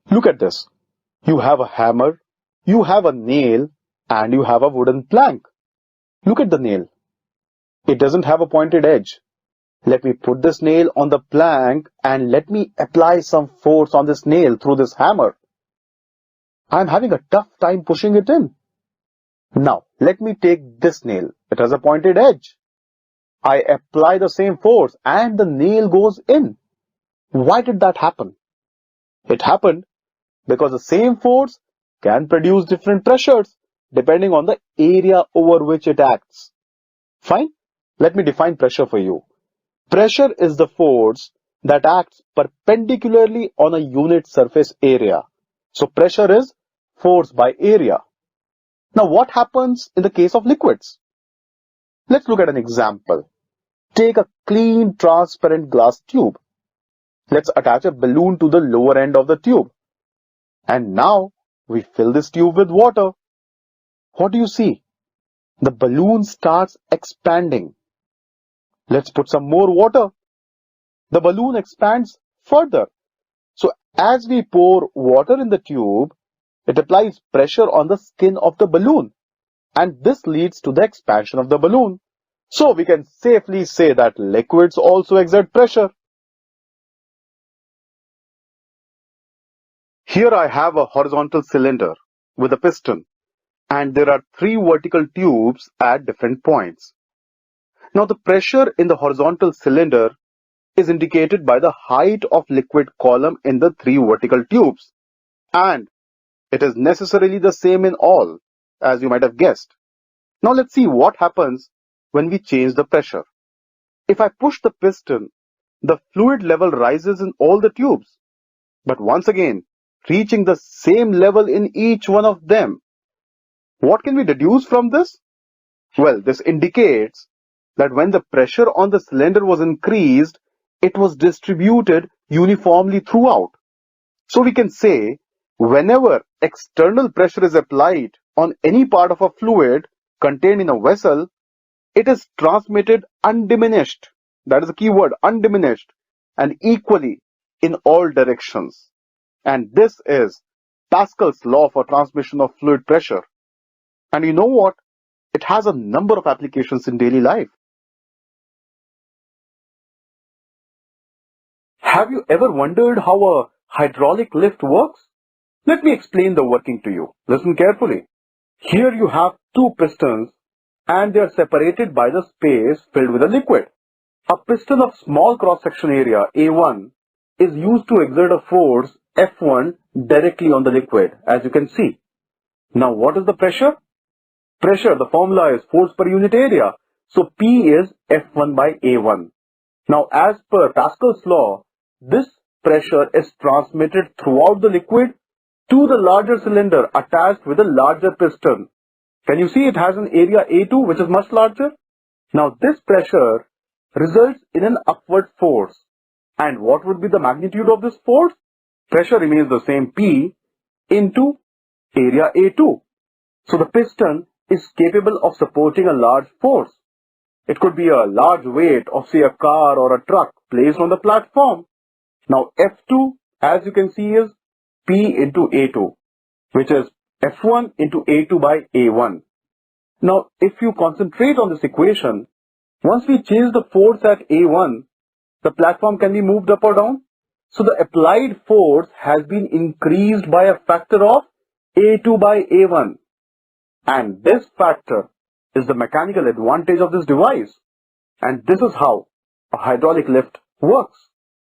Look at this. You have a hammer, you have a nail, and you have a wooden plank. Look at the nail. It doesn't have a pointed edge. Let me put this nail on the plank and let me apply some force on this nail through this hammer. I'm having a tough time pushing it in. Now, let me take this nail. It has a pointed edge. I apply the same force and the nail goes in. Why did that happen? It happened because the same force can produce different pressures depending on the area over which it acts. Fine? Let me define pressure for you. Pressure is the force that acts perpendicularly on a unit surface area. So pressure is force by area. Now what happens in the case of liquids? Let's look at an example. Take a clean transparent glass tube. Let's attach a balloon to the lower end of the tube. And now we fill this tube with water. What do you see? The balloon starts expanding. Let's put some more water. The balloon expands further. So as we pour water in the tube, it applies pressure on the skin of the balloon. And this leads to the expansion of the balloon. So we can safely say that liquids also exert pressure. Here I have a horizontal cylinder with a piston, and there are 3 vertical tubes at different points. Now the pressure in the horizontal cylinder is indicated by the height of liquid column in the 3 vertical tubes, and it is necessarily the same in all, as you might have guessed. Now let's see what happens when we change the pressure. If I push the piston, the fluid level rises in all the tubes, but once again reaching the same level in each one of them. What can we deduce from this? Well, this indicates that when the pressure on the cylinder was increased, it was distributed uniformly throughout. So we can say whenever external pressure is applied on any part of a fluid contained in a vessel, it is transmitted undiminished. That is the key word, undiminished, and equally in all directions. And this is Pascal's law for transmission of fluid pressure. And you know what? It has a number of applications in daily life. Have you ever wondered how a hydraulic lift works? Let me explain the working to you. Listen carefully. Here you have 2 pistons and they are separated by the space filled with a liquid. A piston of small cross-section area A1 is used to exert a force F1 directly on the liquid, as you can see. Now what is the pressure? Pressure, the formula is force per unit area. So P is F1 by A1. Now as per Pascal's law, this pressure is transmitted throughout the liquid to the larger cylinder attached with a larger piston. Can you see it has an area A2 which is much larger? Now this pressure results in an upward force. And what would be the magnitude of this force? Pressure remains the same, P into area A2. So the piston is capable of supporting a large force. It could be a large weight of say a car or a truck placed on the platform. Now F2, as you can see, is P into A2, which is F1 into A2 by A1. Now if you concentrate on this equation, once we change the force at A1, the platform can be moved up or down. So the applied force has been increased by a factor of A2 by A1. And this factor is the mechanical advantage of this device. And this is how a hydraulic lift works.